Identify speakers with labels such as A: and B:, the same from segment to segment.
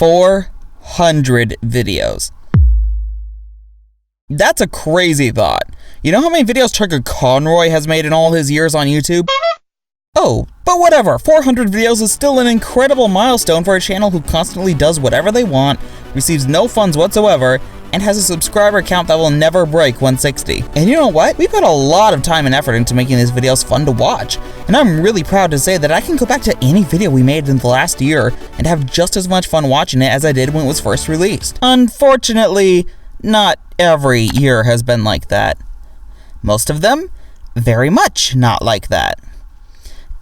A: 400 videos. That's a crazy thought. You know how many videos Trigger Conroy has made in all his years on YouTube? Oh, but whatever, 400 videos is still an incredible milestone for a channel who constantly does whatever they want, receives no funds whatsoever, and has a subscriber count that will never break 160. And you know what? We put a lot of time and effort into making these videos fun to watch, and I'm really proud to say that I can go back to any video we made in the last year and have just as much fun watching it as I did when it was first released. Unfortunately, not every year has been like that. Most of them, very much not like that.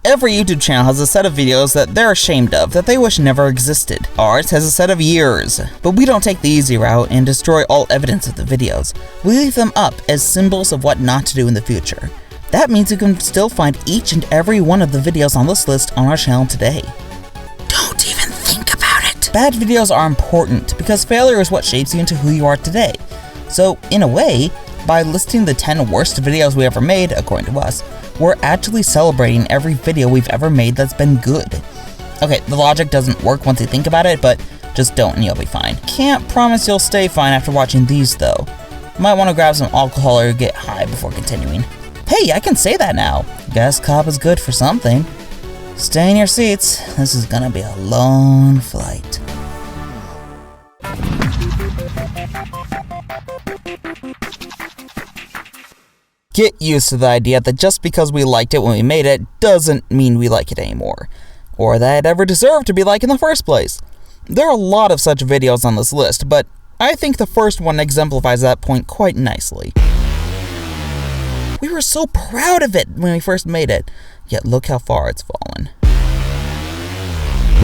A: Every YouTube channel has a set of videos that they're ashamed of, that they wish never existed. Ours has a set of years. But we don't take the easy route and destroy all evidence of the videos. We leave them up as symbols of what not to do in the future. That means you can still find each and every one of the videos on this list on our channel today. Don't even think about it! Bad videos are important because failure is what shapes you into who you are today. So, in a way, by listing the 10 worst videos we ever made, according to us, we're actually celebrating every video we've ever made that's been good. Okay, the logic doesn't work once you think about it, but just don't and you'll be fine. Can't promise you'll stay fine after watching these though. You might want to grab some alcohol or get high before continuing. Hey, I can say that now. Guess cop is good for something. Stay in your seats. This is gonna be a long flight. Get used to the idea that just because we liked it when we made it doesn't mean we like it anymore, or that it ever deserved to be like in the first place. There are a lot of such videos on this list, but I think the first one exemplifies that point quite nicely. We were so proud of it when we first made it, yet look how far it's fallen.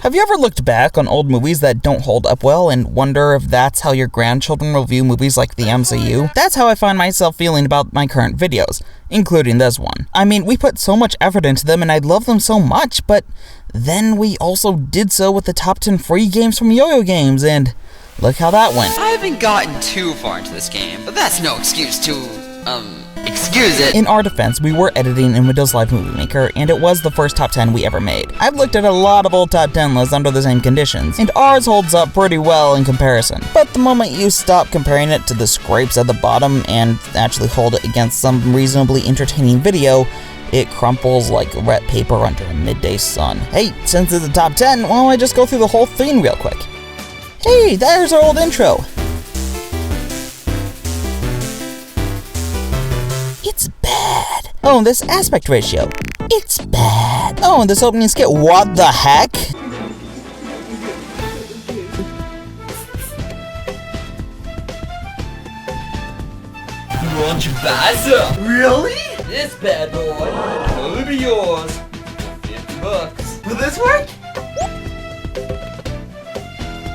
A: Have you ever looked back on old movies that don't hold up well and wonder if that's how your grandchildren will view movies like the MCU? That's how I find myself feeling about my current videos, including this one. I mean, we put so much effort into them and I love them so much, but then we also did so with the top 10 free games from Yo-Yo Games, and look how that went.
B: I haven't gotten too far into this game, but that's no excuse to, excuse it.
A: In our defense, we were editing in Windows Live Movie Maker, and it was the first top 10 we ever made. I've looked at a lot of old top 10 lists under the same conditions, and ours holds up pretty well in comparison. But the moment you stop comparing it to the scrapes at the bottom and actually hold it against some reasonably entertaining video, it crumples like wet paper under a midday sun. Hey, since it's a top 10, why don't I just go through the whole thing real quick? Hey, there's our old intro. It's bad. Oh, and this aspect ratio. It's bad. Oh, and this opening skit. What the heck?
B: Much better. Really? This bad boy. Totally be yours. $50. Will this work?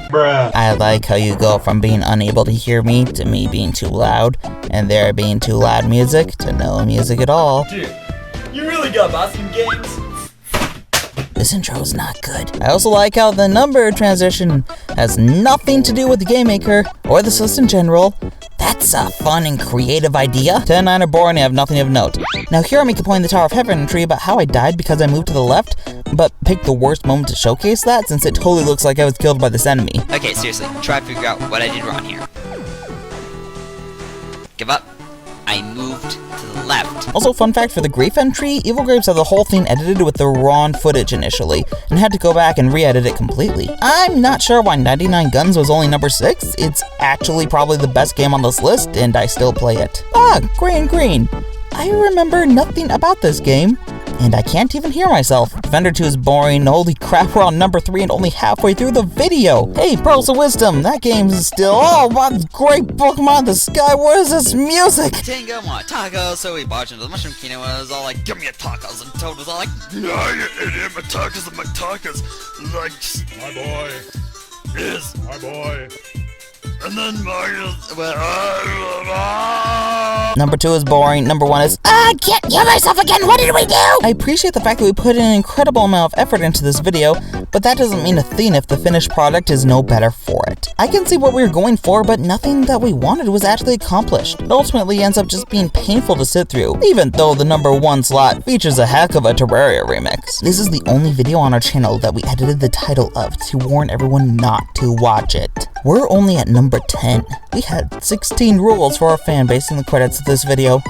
A: Bruh. I like how you go from being unable to hear me to me being too loud, and there being too loud music to no music at all.
B: Dude, you really got Boston games?
A: This intro is not good. I also like how the number transition has nothing to do with the game maker or the list in general. That's a fun and creative idea. 10, 9 are boring and have nothing of note. Now here I'm complaining the Tower of Heaven entry about how I died because I moved to the left, but picked the worst moment to showcase that since it totally looks like I was killed by this enemy.
B: Okay, seriously, try to figure out what I did wrong here. Give up. I moved to the left.
A: Also, fun fact for the Grief entry, Evil Grapes had the whole thing edited with the raw footage initially, and had to go back and re-edit it completely. I'm not sure why 99 Guns was only number 6. It's actually probably the best game on this list, and I still play it. Ah, Green. I remember nothing about this game, and I can't even hear myself. Defender 2 is boring. Holy crap, we're on number 3 and only halfway through the video. Hey, Pearls of Wisdom, that game is still, oh, what great Pokemon in the sky, what is this music?
B: Tango want tacos, so we barged into the Mushroom Kingdom and was all like, give me a tacos, and Toad was all like, no, you idiot, my tacos like, my boy. Is my boy. And then Mario...
A: Number 2 is boring. Number 1 is, I can't hear myself again, what did we do? I appreciate the fact that we put in an incredible amount of effort into this video, but that doesn't mean a thing if the finished product is no better for it. I can see what we were going for, but nothing that we wanted was actually accomplished. It ultimately ends up just being painful to sit through, even though the number 1 slot features a heck of a Terraria remix. This is the only video on our channel that we edited the title of to warn everyone not to watch it. We're only at number 10. We had 16 rules for our fan base in the credits of this video.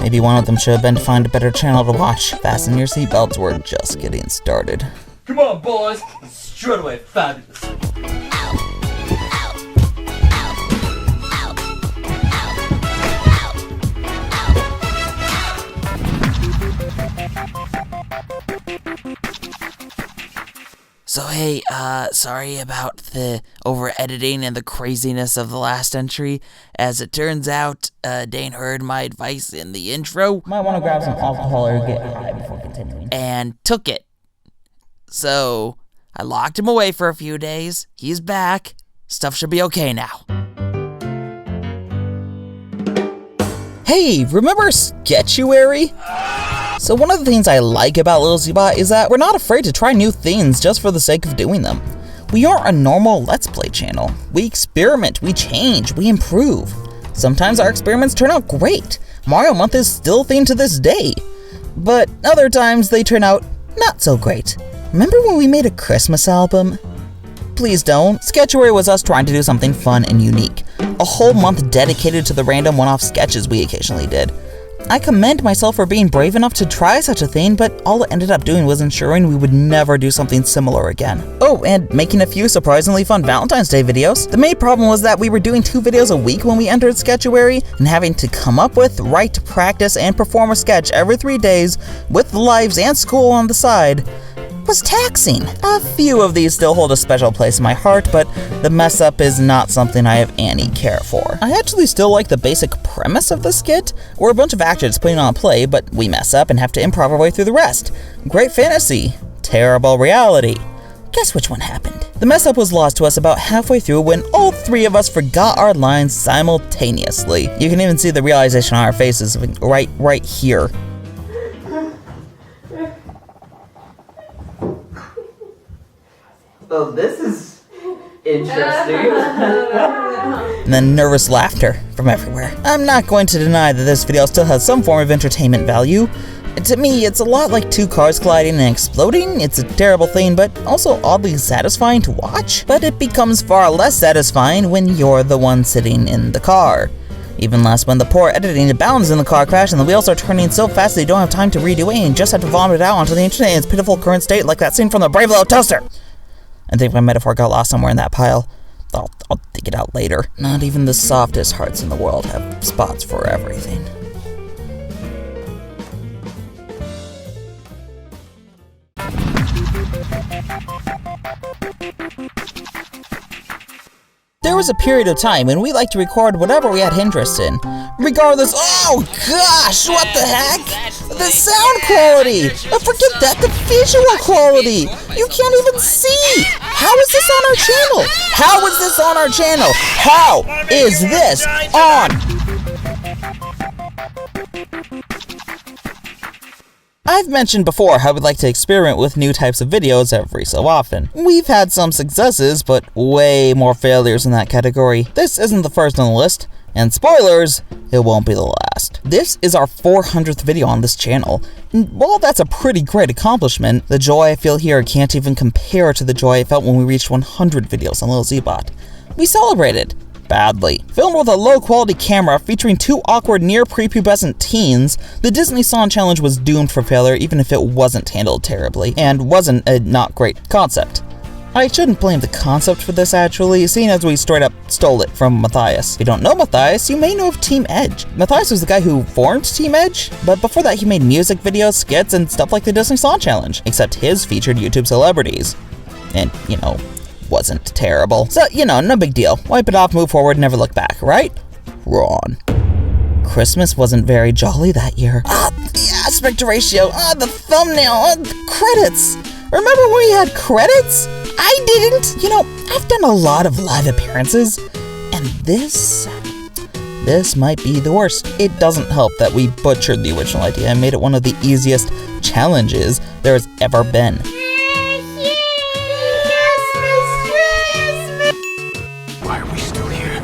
A: Maybe one of them should have been to find a better channel to watch. Fasten your seatbelts, we're just getting started.
B: Come on, boys. Straight away, fabulous.
C: So hey, sorry about the over-editing and the craziness of the last entry. As it turns out, Dane heard my advice in the intro.
A: Might want to grab some alcohol or get high before continuing.
C: And took it. So, I locked him away for a few days. He's back. Stuff should be okay now.
A: Hey, remember Sketchuary? So one of the things I like about LittleZbot is that we're not afraid to try new things just for the sake of doing them. We aren't a normal Let's Play channel. We experiment, we change, we improve. Sometimes our experiments turn out great. Mario Month is still a thing to this day. But other times they turn out not so great. Remember when we made a Christmas album? Please don't. Sketchuary was us trying to do something fun and unique. A whole month dedicated to the random one-off sketches we occasionally did. I commend myself for being brave enough to try such a thing, but all it ended up doing was ensuring we would never do something similar again. Oh, and making a few surprisingly fun Valentine's Day videos. The main problem was that we were doing 2 videos a week when we entered Sketchuary, and having to come up with, write, practice, and perform a sketch every 3 days, with lives and school on the side, was taxing. A few of these still hold a special place in my heart, but the mess up is not something I have any care for. I actually still like the basic premise of the skit. We're a bunch of actors putting on a play, but we mess up and have to improv our way through the rest. Great fantasy, terrible reality. Guess which one happened? The mess up was lost to us about halfway through when all 3 of us forgot our lines simultaneously. You can even see the realization on our faces right here.
B: Oh, this is interesting.
A: And then nervous laughter from everywhere. I'm not going to deny that this video still has some form of entertainment value. To me, it's a lot like 2 cars colliding and exploding. It's a terrible thing, but also oddly satisfying to watch. But it becomes far less satisfying when you're the one sitting in the car. Even less when the poor editing abounds in the car crash and the wheels are turning so fast that you don't have time to redo it and just have to vomit it out onto the internet in its pitiful current state, like that scene from the Brave Little Toaster. I think my metaphor got lost somewhere in that pile. I'll dig it out later. Not even the softest hearts in the world have spots for everything. There was a period of time when we liked to record whatever we had interest in. Regardless, oh gosh, what the heck? The sound quality! Forget that, the visual quality! You can't even see! How is this on our channel? How is this on our channel? How is this on? I've mentioned before how we'd like to experiment with new types of videos every so often. We've had some successes, but way more failures in that category. This isn't the first on the list, and spoilers, it won't be the last. This is our 400th video on this channel, and while that's a pretty great accomplishment, the joy I feel here can't even compare to the joy I felt when we reached 100 videos on LittleZbot. We celebrated. Badly. Filmed with a low-quality camera featuring 2 awkward near-prepubescent teens, the Disney Song Challenge was doomed for failure even if it wasn't handled terribly, and wasn't a not great concept. I shouldn't blame the concept for this actually, seeing as we straight up stole it from Matthias. If you don't know Matthias, you may know of Team Edge. Matthias was the guy who formed Team Edge, but before that he made music videos, skits, and stuff like the Disney Song Challenge, except his featured YouTube celebrities. And, you know, wasn't terrible. So, you know, no big deal. Wipe it off, move forward, never look back, right? Wrong. Christmas wasn't very jolly that year. The aspect ratio, the thumbnail, the credits. Remember when we had credits? I didn't. You know, I've done a lot of live appearances, and And this might be the worst. It doesn't help that we butchered the original idea and made it one of the easiest challenges there has ever been.
D: Why are we still here?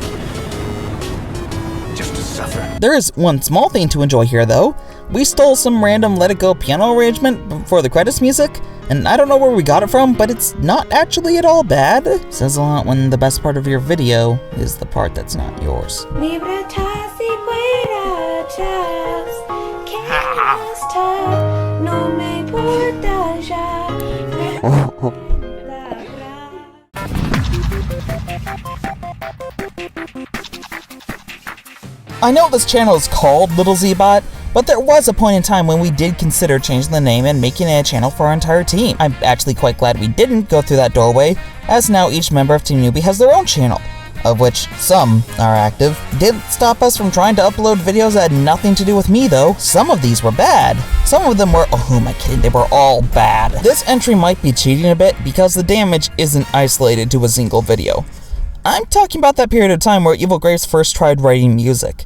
D: Just to suffer.
A: There is one small thing to enjoy here, though. We stole some random Let It Go piano arrangement for the credits music, and I don't know where we got it from, but it's not actually at all bad. Says a lot when the best part of your video is the part that's not yours. I know this channel is called LittleZbot, but there was a point in time when we did consider changing the name and making it a channel for our entire team. I'm actually quite glad we didn't go through that doorway, as now each member of Team Newbie has their own channel, of which some are active. Didn't stop us from trying to upload videos that had nothing to do with me, though. Some of these were bad. Some of them were, oh, who am I kidding, they were all bad. This entry might be cheating a bit because the damage isn't isolated to a single video. I'm talking about that period of time where Evil Graves first tried writing music.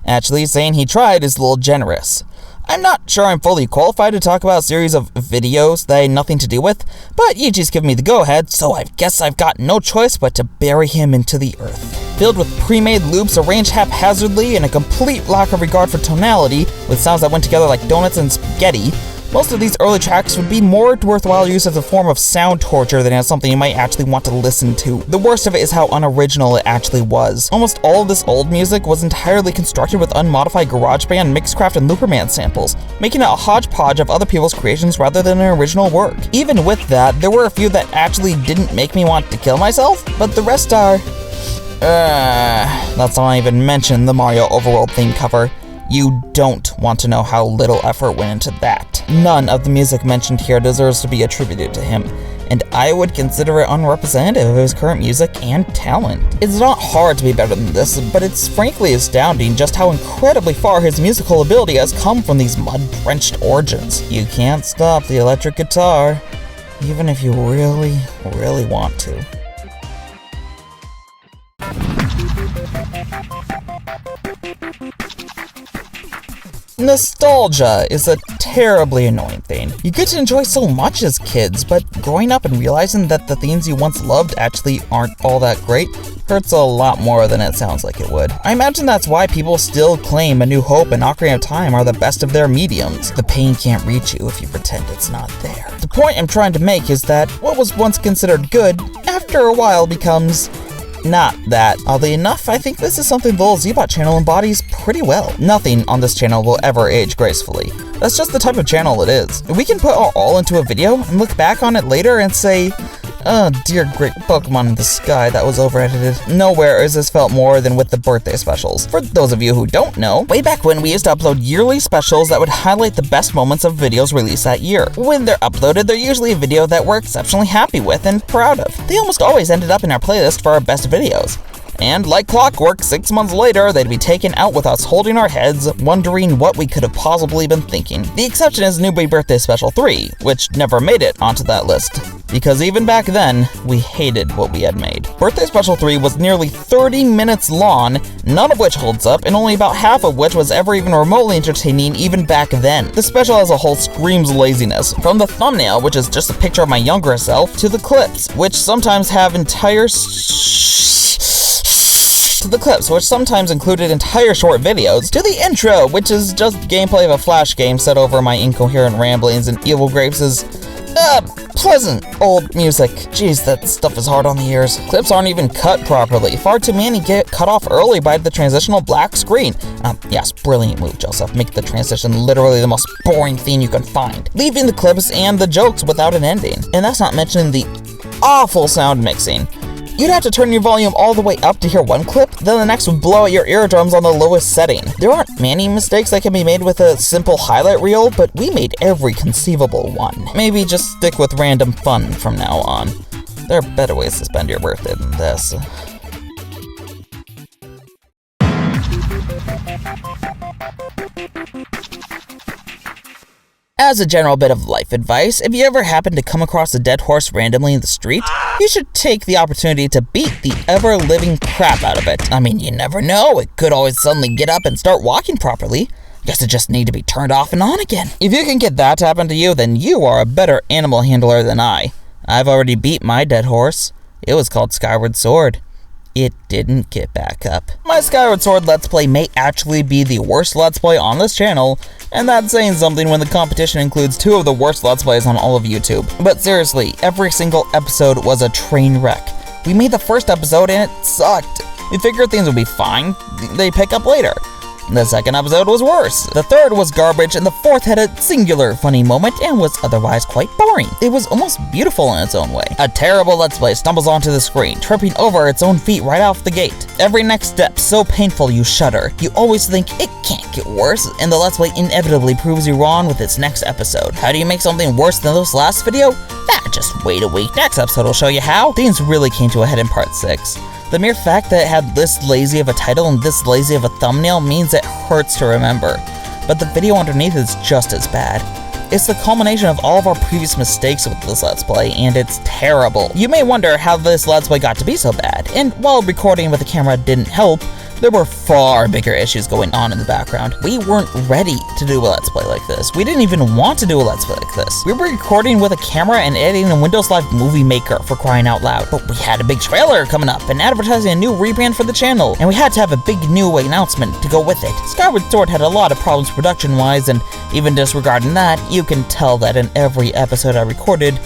A: Actually, saying he tried is a little generous. I'm not sure I'm fully qualified to talk about a series of videos that I had nothing to do with, but Yuji's given me the go-ahead, so I guess I've got no choice but to bury him into the earth. Filled with pre-made loops arranged haphazardly and a complete lack of regard for tonality, with sounds that went together like donuts and spaghetti, most of these early tracks would be more worthwhile use as a form of sound torture than as something you might actually want to listen to. The worst of it is how unoriginal it actually was. Almost all of this old music was entirely constructed with unmodified GarageBand, Mixcraft, and Looperman samples, making it a hodgepodge of other people's creations rather than an original work. Even with that, there were a few that actually didn't make me want to kill myself, but the rest are... let's not even mention the Mario Overworld theme cover. You don't want to know how little effort went into that. None of the music mentioned here deserves to be attributed to him, and I would consider it unrepresentative of his current music and talent. It's not hard to be better than this, but it's frankly astounding just how incredibly far his musical ability has come from these mud-drenched origins. You can't stop the electric guitar, even if you really, really want to. Nostalgia is a terribly annoying thing. You get to enjoy so much as kids, but growing up and realizing that the things you once loved actually aren't all that great hurts a lot more than it sounds like it would. I imagine that's why people still claim A New Hope and Ocarina of Time are the best of their mediums. The pain can't reach you if you pretend it's not there. The point I'm trying to make is that what was once considered good, after a while becomes not that. Oddly enough, I think this is something the LittleZbot channel embodies pretty well. Nothing on this channel will ever age gracefully. That's just the type of channel it is. If we can put our all into a video and look back on it later and say, oh dear great Pokemon in the sky, that was over-edited. Nowhere has this felt more than with the birthday specials. For those of you who don't know, way back when we used to upload yearly specials that would highlight the best moments of videos released that year. When they're uploaded, they're usually a video that we're exceptionally happy with and proud of. They almost always ended up in our playlist for our best videos. And like clockwork, 6 months later, they'd be taken out with us holding our heads, wondering what we could have possibly been thinking. The exception is Newbie Birthday Special 3, which never made it onto that list. Because even back then, we hated what we had made. Birthday Special 3 was nearly 30 minutes long, none of which holds up, and only about half of which was ever even remotely entertaining even back then. The special as a whole screams laziness. From the thumbnail, which is just a picture of my younger self, to the clips, which sometimes have entire included entire short videos, to the intro, which is just gameplay of a flash game set over my incoherent ramblings and Evil Graves' pleasant old music. Jeez, that stuff is hard on the ears. Clips aren't even cut properly. Far too many get cut off early by the transitional black screen. Yes, brilliant move, Joseph. Make the transition literally the most boring thing you can find, leaving the clips and the jokes without an ending. And that's not mentioning the awful sound mixing. You'd have to turn your volume all the way up to hear one clip, then the next would blow out your eardrums on the lowest setting. There aren't many mistakes that can be made with a simple highlight reel, but we made every conceivable one. Maybe just stick with random fun from now on. There are better ways to spend your birthday than this. As a general bit of life advice, if you ever happen to come across a dead horse randomly in the street, you should take the opportunity to beat the ever-living crap out of it. I mean, you never know, it could always suddenly get up and start walking properly. Guess it just need to be turned off and on again. If you can get that to happen to you, then you are a better animal handler than I. I've already beat my dead horse. It was called Skyward Sword. It didn't get back up. My Skyward Sword Let's Play may actually be the worst Let's Play on this channel, and that's saying something when the competition includes 2 of the worst Let's Plays on all of YouTube. But seriously, every single episode was a train wreck. We made the first episode and it sucked. We figured things would be fine, they pick up later. The second episode was worse. The third was garbage, and the fourth had a singular funny moment and was otherwise quite boring. It was almost beautiful in its own way. A terrible Let's Play stumbles onto the screen, tripping over its own feet right off the gate. Every next step so painful you shudder. You always think it can't get worse, and the Let's Play inevitably proves you wrong with its next episode. How do you make something worse than this last video? Just wait a week. Next episode will show you how. Things really came to a head in part 6. The mere fact that it had this lazy of a title and this lazy of a thumbnail means it hurts to remember. But the video underneath is just as bad. It's the culmination of all of our previous mistakes with this Let's Play, and it's terrible. You may wonder how this Let's Play got to be so bad, and while recording with a camera didn't help, there were far bigger issues going on in the background. We weren't ready to do a Let's Play like this. We didn't even want to do a Let's Play like this. We were recording with a camera and editing in Windows Live Movie Maker, for crying out loud. But we had a big trailer coming up and advertising a new rebrand for the channel, and we had to have a big new announcement to go with it. Skyward Sword had a lot of problems production-wise, and even disregarding that, you can tell that in every episode I recorded,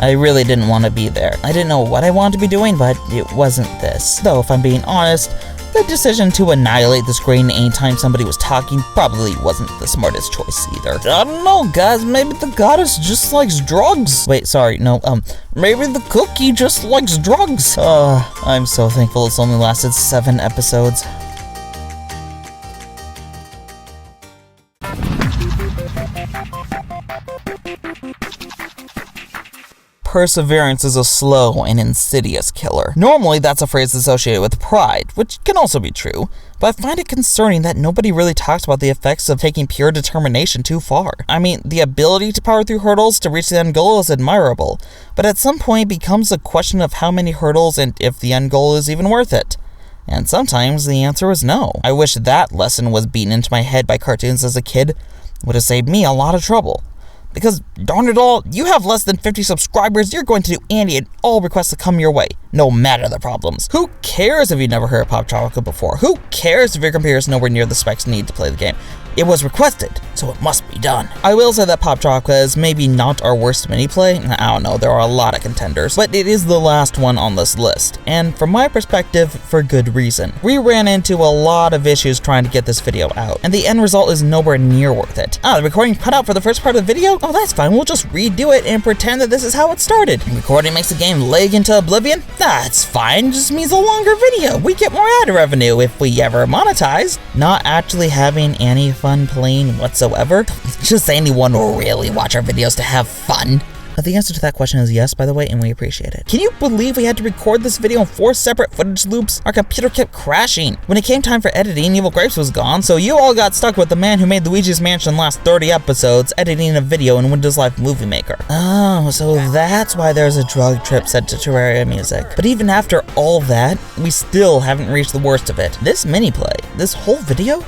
A: I really didn't want to be there. I didn't know what I wanted to be doing, but it wasn't this. Though, if I'm being honest, the decision to annihilate the screen anytime somebody was talking probably wasn't the smartest choice either. I don't know, guys, maybe the goddess just likes drugs. Wait, sorry, no, maybe the cookie just likes drugs. I'm so thankful it's only lasted 7 episodes. Perseverance is a slow and insidious killer. Normally, that's a phrase associated with pride, which can also be true, but I find it concerning that nobody really talks about the effects of taking pure determination too far. I mean, the ability to power through hurdles to reach the end goal is admirable, but at some point it becomes a question of how many hurdles and if the end goal is even worth it. And sometimes the answer is no. I wish that lesson was beaten into my head by cartoons as a kid. It would have saved me a lot of trouble. Because, darn it all, you have less than 50 subscribers, you're going to do any and all requests that come your way, no matter the problems. Who cares if you've never heard of Pop Chocolate before? Who cares if your computer is nowhere near the specs needed to play the game? It was requested, so it must be done. I will say that Pop Chocolate is maybe not our worst mini-play. I don't know, there are a lot of contenders, but it is the last one on this list, and from my perspective, for good reason. We ran into a lot of issues trying to get this video out, and the end result is nowhere near worth it. The recording cut out for the first part of the video? Oh, that's fine, we'll just redo it and pretend that this is how it started. Recording makes the game lag into oblivion? That's fine, just means a longer video. We get more ad revenue if we ever monetize. Not actually having any fun playing whatsoever? Just anyone will really watch our videos to have fun. The answer to that question is yes, by the way, and we appreciate it. Can you believe we had to record this video in 4 separate footage loops? Our computer kept crashing. When it came time for editing, Evil Grapes was gone, so you all got stuck with the man who made Luigi's Mansion last 30 episodes, editing a video in Windows Live Movie Maker. Oh, so that's why there's a drug trip set to Terraria music. But even after all that, we still haven't reached the worst of it. This mini-play, this whole video,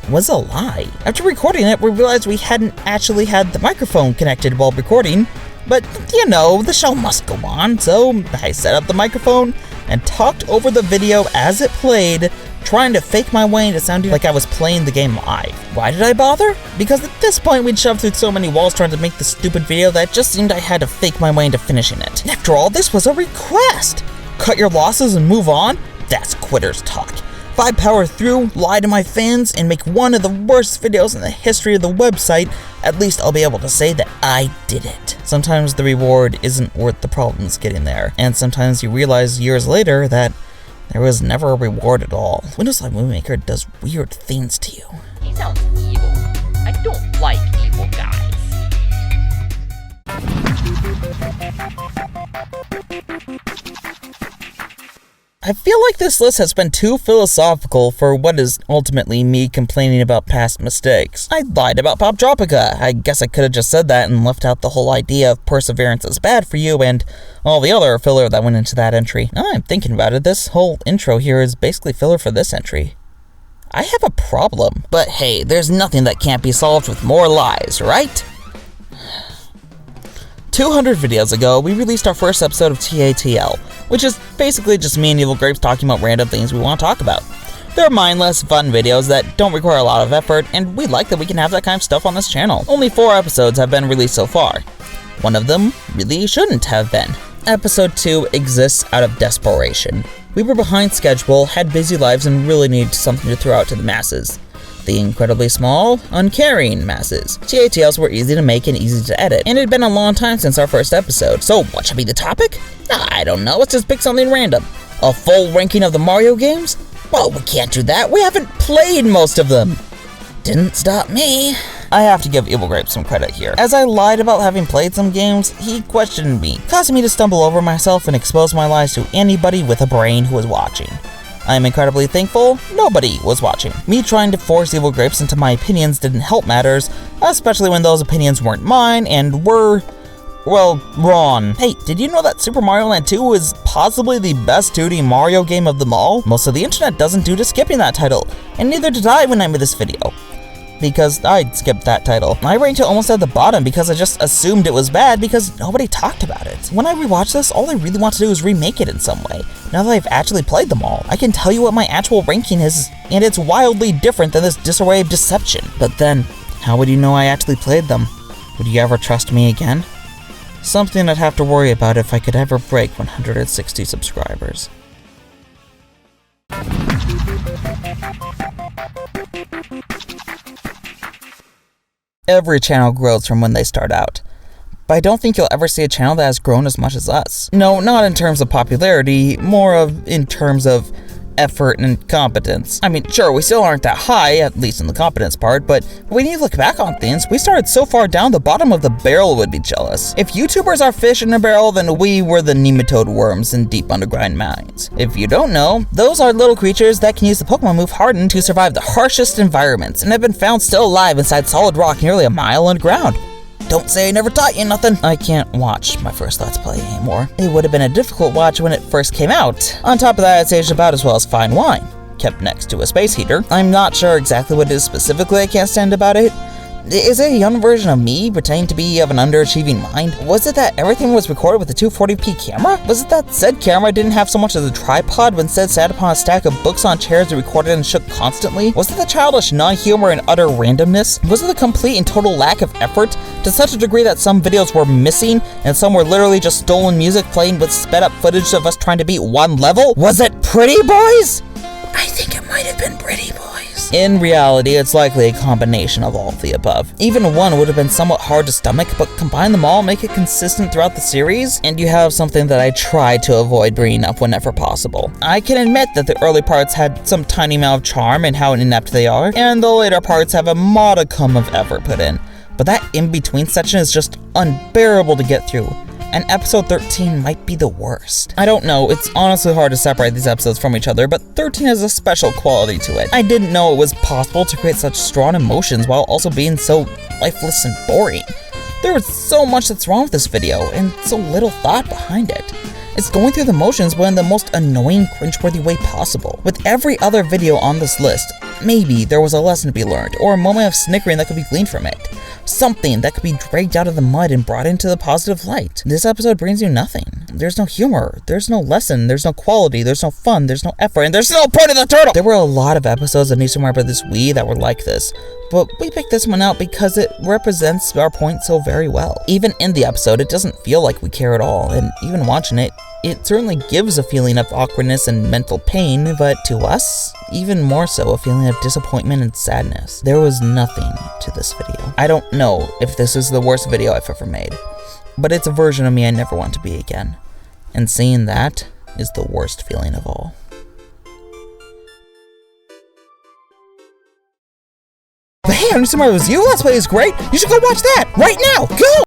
A: was a lie. After recording it, we realized we hadn't actually had the microphone connected while recording, but you know, the show must go on, so I set up the microphone and talked over the video as it played, trying to fake my way into sounding like I was playing the game live. Why did I bother? Because at this point we'd shoved through so many walls trying to make the stupid video that it just seemed I had to fake my way into finishing it. After all, this was a request! Cut your losses and move on? That's quitters talk. If I power through, lie to my fans, and make one of the worst videos in the history of the website, at least I'll be able to say that I did it. Sometimes the reward isn't worth the problems getting there, and sometimes you realize years later that there was never a reward at all. Windows Live Movie Maker does weird things to you.
E: He sounds evil. I don't like evil guys.
A: I feel like this list has been too philosophical for what is ultimately me complaining about past mistakes. I lied about Pop Tropica. I guess I could have just said that and left out the whole idea of perseverance is bad for you and all the other filler that went into that entry. Now I'm thinking about it, this whole intro here is basically filler for this entry. I have a problem. But hey, there's nothing that can't be solved with more lies, right? 200 videos ago, we released our first episode of TATL, which is basically just me and Evil Grapes talking about random things we want to talk about. They're mindless, fun videos that don't require a lot of effort, and we like that we can have that kind of stuff on this channel. Only 4 episodes have been released so far. One of them really shouldn't have been. Episode 2 exists out of desperation. We were behind schedule, had busy lives, and really needed something to throw out to the masses. The incredibly small, uncaring masses. TATLs were easy to make and easy to edit, and it had been a long time since our first episode, so what should be the topic? I don't know, let's just pick something random. A full ranking of the Mario games? Well, we can't do that, we haven't played most of them. Didn't stop me. I have to give Evil Grapes some credit here. As I lied about having played some games, he questioned me, causing me to stumble over myself and expose my lies to anybody with a brain who was watching. I am incredibly thankful nobody was watching. Me trying to force Evil Grapes into my opinions didn't help matters, especially when those opinions weren't mine and were, well, wrong. Hey, did you know that Super Mario Land 2 is possibly the best 2D Mario game of them all? Most of the internet doesn't do to skipping that title, and neither did I when I made this video, because I skipped that title. I ranked it almost at the bottom because I just assumed it was bad because nobody talked about it. When I rewatch this, all I really want to do is remake it in some way. Now that I've actually played them all, I can tell you what my actual ranking is, and it's wildly different than this disarray of deception. But then, how would you know I actually played them? Would you ever trust me again? Something I'd have to worry about if I could ever break 160 subscribers. Every channel grows from when they start out, but I don't think you'll ever see a channel that has grown as much as us. No, not in terms of popularity, more of in terms of effort and competence. I mean, sure, we still aren't that high, at least in the competence part, but when you look back on things, we started so far down the bottom of the barrel would be jealous. If YouTubers are fish in a barrel, then we were the nematode worms in deep underground mines. If you don't know, those are little creatures that can use the Pokemon move Harden to survive the harshest environments and have been found still alive inside solid rock nearly a mile underground. Don't say I never taught you nothing. I can't watch my first Let's Play anymore. It would have been a difficult watch when it first came out. On top of that, it's aged about as well as fine wine, kept next to a space heater. I'm not sure exactly what it is specifically I can't stand about it. Is it a young version of me pretending to be of an underachieving mind? Was it that everything was recorded with a 240p camera? Was it that said camera didn't have so much as a tripod but instead sat upon a stack of books on chairs that recorded and shook constantly? Was it the childish non-humor and utter randomness? Was it the complete and total lack of effort to such a degree that some videos were missing and some were literally just stolen music playing with sped up footage of us trying to beat one level? Was it Pretty Boys? I think it might have been Pretty Boys. In reality, it's likely a combination of all of the above. Even one would have been somewhat hard to stomach, but combine them all, make it consistent throughout the series, and you have something that I try to avoid bringing up whenever possible. I can admit that the early parts had some tiny amount of charm in how inept they are, and the later parts have a modicum of effort put in. But that in-between section is just unbearable to get through. And episode 13 might be the worst. I don't know, it's honestly hard to separate these episodes from each other, but 13 has a special quality to it. I didn't know it was possible to create such strong emotions while also being so lifeless and boring. There was so much that's wrong with this video, and so little thought behind it. It's going through the motions but in the most annoying, cringeworthy way possible. With every other video on this list, maybe there was a lesson to be learned, or a moment of snickering that could be gleaned from it. Something that could be dragged out of the mud and brought into the positive light. This episode brings you nothing. There's no humor, there's no lesson, there's no quality, there's no fun, there's no effort, and there's no point of the turtle! There were a lot of episodes of New Super Mario Bros. Wii that were like this, but we picked this one out because it represents our point so very well. Even in the episode, it doesn't feel like we care at all, and even watching it, it certainly gives a feeling of awkwardness and mental pain, but to us, even more so a feeling of disappointment and sadness. There was nothing to this video. I don't know if this is the worst video I've ever made, but it's a version of me I never want to be again. And seeing that is the worst feeling of all. But hey, I knew somebody was you. Let's Play is great. You should go watch that right now. Go!